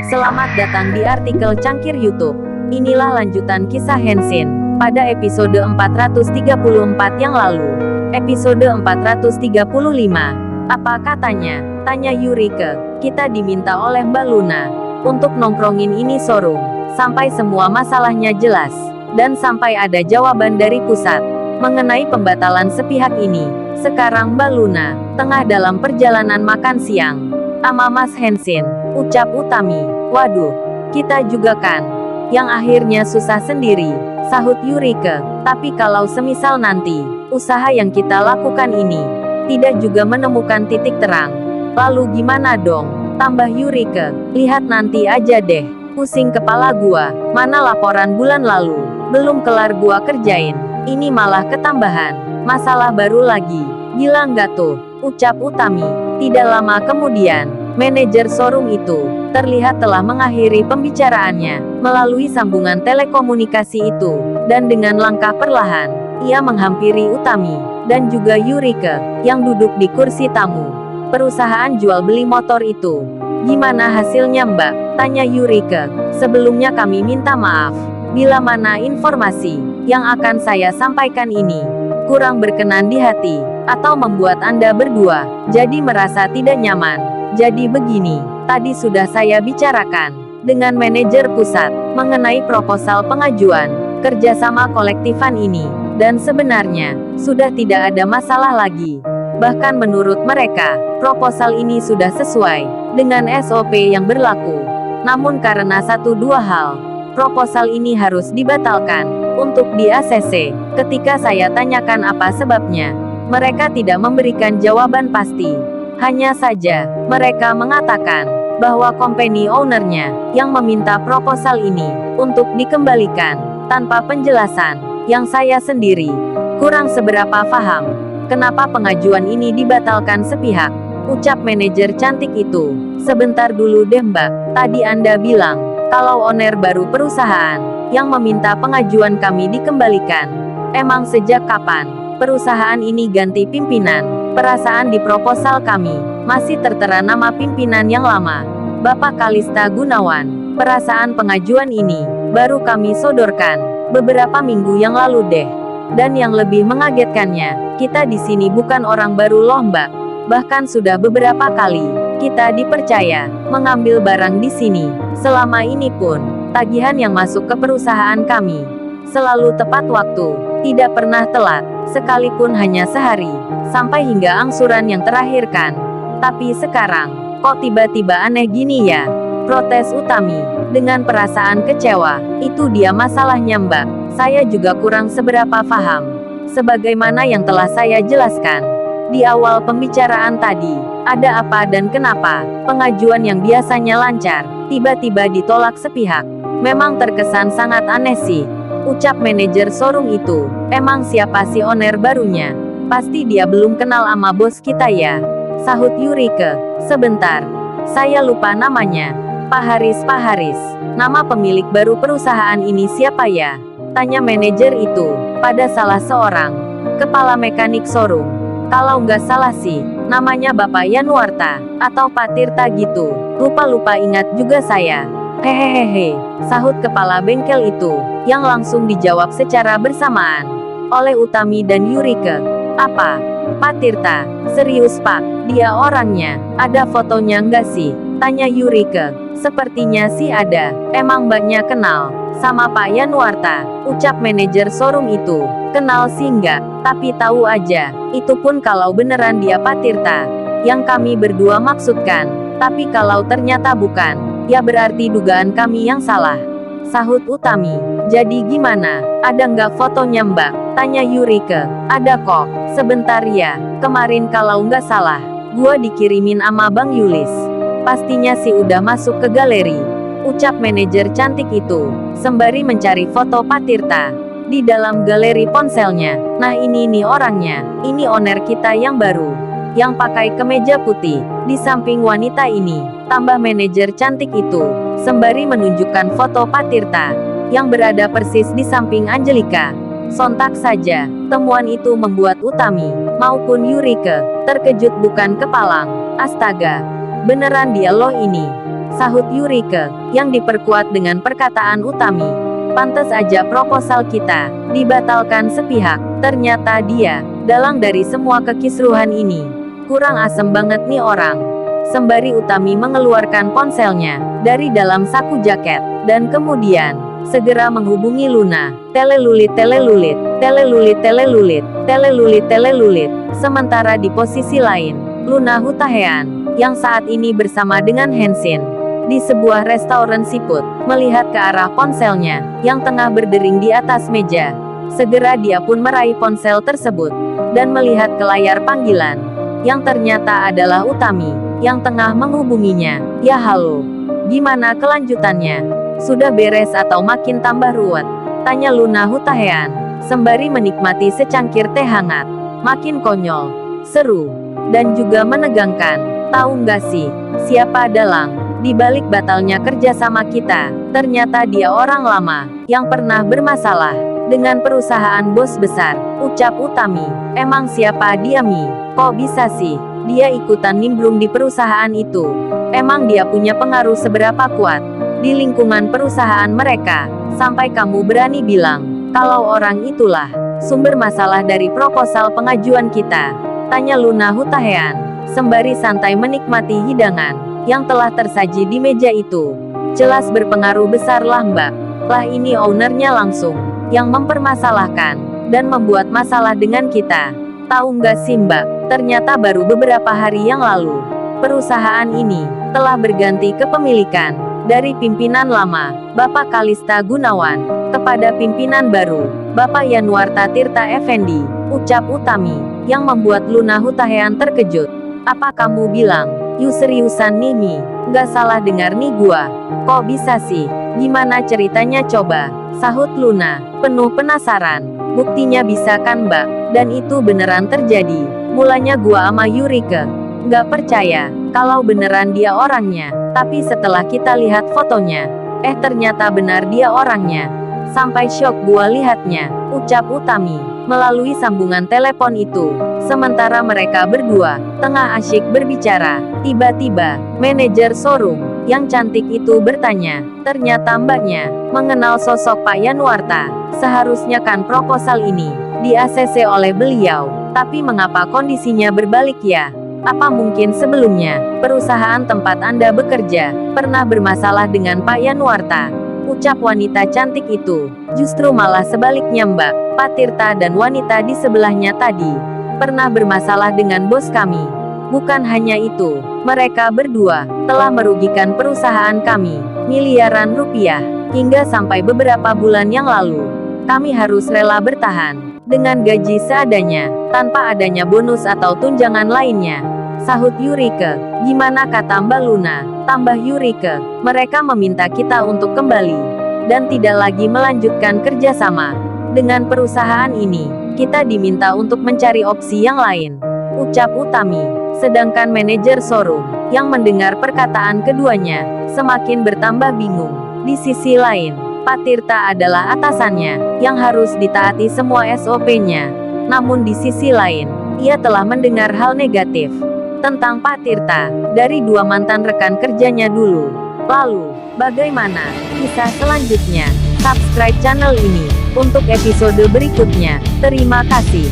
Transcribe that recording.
Selamat datang di artikel Cangkir YouTube. Inilah lanjutan kisah Henshin pada episode 434 yang lalu. Episode 435. Apa katanya? Tanya Yurike. Kita diminta oleh Mbak Luna untuk nongkrongin ini showroom sampai semua masalahnya jelas dan sampai ada jawaban dari pusat mengenai pembatalan sepihak ini. Sekarang Mbak Luna tengah dalam perjalanan makan siang sama Mas Henshin, ucap Utami. Waduh, kita juga kan yang akhirnya susah sendiri, sahut Yurike. Tapi kalau semisal nanti usaha yang kita lakukan ini tidak juga menemukan titik terang, lalu gimana dong? Tambah Yurike. Lihat nanti aja deh, pusing kepala gua. Mana laporan bulan lalu belum kelar gua kerjain, ini malah ketambahan masalah baru lagi. Gila nggak tuh, ucap Utami. Tidak lama kemudian, manajer showroom itu terlihat telah mengakhiri pembicaraannya melalui sambungan telekomunikasi itu, dan dengan langkah perlahan, ia menghampiri Utami dan juga Yurike yang duduk di kursi tamu. Perusahaan jual beli motor itu, gimana hasilnya Mbak? Tanya Yurike. Sebelumnya kami minta maaf bila mana informasi yang akan saya sampaikan ini kurang berkenan di hati atau membuat Anda berdua jadi merasa tidak nyaman. Jadi begini, tadi sudah saya bicarakan dengan manajer pusat mengenai proposal pengajuan kerjasama kolektifan ini, dan sebenarnya sudah tidak ada masalah lagi. Bahkan menurut mereka, proposal ini sudah sesuai dengan SOP yang berlaku. Namun karena satu dua hal, proposal ini harus dibatalkan untuk di ACC. Ketika saya tanyakan apa sebabnya, mereka tidak memberikan jawaban pasti. Hanya saja, mereka mengatakan bahwa company ownernya yang meminta proposal ini untuk dikembalikan tanpa penjelasan, yang saya sendiri kurang seberapa paham. Kenapa pengajuan ini dibatalkan sepihak? Ucap manajer cantik itu. Sebentar dulu deh Mbak, tadi Anda bilang kalau owner baru perusahaan yang meminta pengajuan kami dikembalikan. Emang sejak kapan perusahaan ini ganti pimpinan? Perasaan di proposal kami masih tertera nama pimpinan yang lama, Bapak Kalista Gunawan. Perasaan pengajuan ini baru kami sodorkan beberapa minggu yang lalu deh. Dan yang lebih mengagetkannya, kita di sini bukan orang baru loh Mbak. Bahkan sudah beberapa kali kita dipercaya mengambil barang di sini. Selama ini pun, tagihan yang masuk ke perusahaan kami selalu tepat waktu, tidak pernah telat, sekalipun hanya sehari, sampai hingga angsuran yang terakhir kan. Tapi sekarang, kok tiba-tiba aneh gini ya? Protes Utami dengan perasaan kecewa. Itu dia masalahnya Mbak, saya juga kurang seberapa paham. Sebagaimana yang telah saya jelaskan di awal pembicaraan tadi, ada apa dan kenapa pengajuan yang biasanya lancar tiba-tiba ditolak sepihak. Memang terkesan sangat aneh sih, ucap manajer showroom itu. Emang siapa sih owner barunya? Pasti dia belum kenal sama bos kita ya, sahut Yurike. Sebentar, saya lupa namanya. Pak Haris. Nama pemilik baru perusahaan ini siapa ya? Tanya manajer itu pada salah seorang kepala mekanik showroom. Kalau nggak salah sih, namanya Bapak Yanuarta atau Pak Tirta gitu. Lupa ingat juga saya. Hehehe, sahut kepala bengkel itu, yang langsung dijawab secara bersamaan oleh Utami dan Yurike. Apa? Pak Tirta? Serius Pak? Dia orangnya? Ada fotonya nggak sih? Tanya Yurike. Sepertinya sih ada. Emang Mbaknya kenal sama Pak Yanuarta? Ucap manajer showroom itu. Kenal sih nggak, tapi tahu aja. Itu pun kalau beneran dia Pak Tirta yang kami berdua maksudkan. Tapi kalau ternyata bukan, ya berarti dugaan kami yang salah, sahut Utami. Jadi gimana? Ada nggak fotonya Mbak? Tanya Yurike. Ada kok. Sebentar ya. Kemarin kalau nggak salah, gua dikirimin ama Bang Yulis. Pastinya sih udah masuk ke galeri, ucap manajer cantik itu, sembari mencari foto Pak Tirta di dalam galeri ponselnya. Nah ini nih orangnya, ini owner kita yang baru, yang pakai kemeja putih, di samping wanita ini, tambah manajer cantik itu, sembari menunjukkan foto Pak Tirta, yang berada persis di samping Angelika. Sontak saja, temuan itu membuat Utami, maupun Yurike, terkejut bukan kepalang. Astaga, beneran dia loh ini. sahut Yurike, yang diperkuat dengan perkataan Utami. Pantes aja proposal kita dibatalkan sepihak. Ternyata dia dalang dari semua kekisruhan ini. Kurang asem banget nih orang. Sembari Utami mengeluarkan ponselnya dari dalam saku jaket, dan kemudian segera menghubungi Luna. Telelulit, telelulit, telelulit, telelulit, telelulit, telelulit. Sementara di posisi lain, Luna Hutahean, yang saat ini bersama dengan Henshin di sebuah restoran siput, melihat ke arah ponselnya yang tengah berdering di atas meja. Segera dia pun meraih ponsel tersebut dan melihat ke layar panggilan, yang ternyata adalah Utami yang tengah menghubunginya. Ya halo, gimana kelanjutannya? Sudah beres atau makin tambah ruwet? Tanya Luna Hutahean, sembari menikmati secangkir teh hangat. Makin konyol, seru, dan juga menegangkan. Tahu nggak sih, siapa dalang di balik batalnya kerjasama kita? Ternyata dia orang lama yang pernah bermasalah dengan perusahaan bos besar, ucap Utami. Emang siapa dia Mi? Kok bisa sih dia ikutan nimbrung di perusahaan itu? Emang dia punya pengaruh seberapa kuat di lingkungan perusahaan mereka, sampai kamu berani bilang kalau orang itulah sumber masalah dari proposal pengajuan kita? Tanya Luna Hutahean, sembari santai menikmati hidangan yang telah tersaji di meja itu. Jelas berpengaruh besar lah mbak. Lah ini ownernya langsung yang mempermasalahkan dan membuat masalah dengan kita. Tahu nggak sih mbak, ternyata baru beberapa hari yang lalu, perusahaan ini telah berganti kepemilikan dari pimpinan lama, Bapak Kalista Gunawan, kepada pimpinan baru, Bapak Yanuarta Tirta Effendi, ucap Utami, yang membuat Luna Hutahean terkejut. Apa kamu bilang? You seriusan nih Mi? Nggak salah dengar nih gua. Kok bisa sih? Gimana ceritanya coba? Sahut Luna, penuh penasaran. Buktinya bisa kan mbak? Dan itu beneran terjadi. Mulanya gua ama Yurike nggak percaya kalau beneran dia orangnya. Tapi setelah kita lihat fotonya, ternyata benar dia orangnya. Sampai syok gua lihatnya, ucap Utami melalui sambungan telepon itu. Sementara mereka berdua tengah asyik berbicara, tiba-tiba manajer showroom yang cantik itu bertanya. Ternyata mbaknya mengenal sosok Pak Yanuarta. Seharusnya kan proposal ini di-ACC oleh beliau, tapi mengapa kondisinya berbalik ya? Apa mungkin sebelumnya perusahaan tempat Anda bekerja pernah bermasalah dengan Pak Yanuarta? Ucap wanita cantik itu. Justru malah sebaliknya mbak. Pak Tirta dan wanita di sebelahnya tadi pernah bermasalah dengan bos kami. Bukan hanya itu, mereka berdua telah merugikan perusahaan kami miliaran rupiah. Hingga sampai beberapa bulan yang lalu, kami harus rela bertahan dengan gaji seadanya, tanpa adanya bonus atau tunjangan lainnya. Sahut Yurike. Gimana kata Mbak Luna? Tambah Yurike, mereka meminta kita untuk kembali dan tidak lagi melanjutkan kerjasama dengan perusahaan ini. Kita diminta untuk mencari opsi yang lain, ucap Utami. Sedangkan manajer showroom yang mendengar perkataan keduanya semakin bertambah bingung. Di sisi lain, Pak Tirta adalah atasannya yang harus ditaati semua SOP-nya. Namun di sisi lain, ia telah mendengar hal negatif tentang Pak Tirta dari dua mantan rekan kerjanya dulu. Lalu, bagaimana kisah selanjutnya? Subscribe channel ini untuk episode berikutnya. Terima kasih.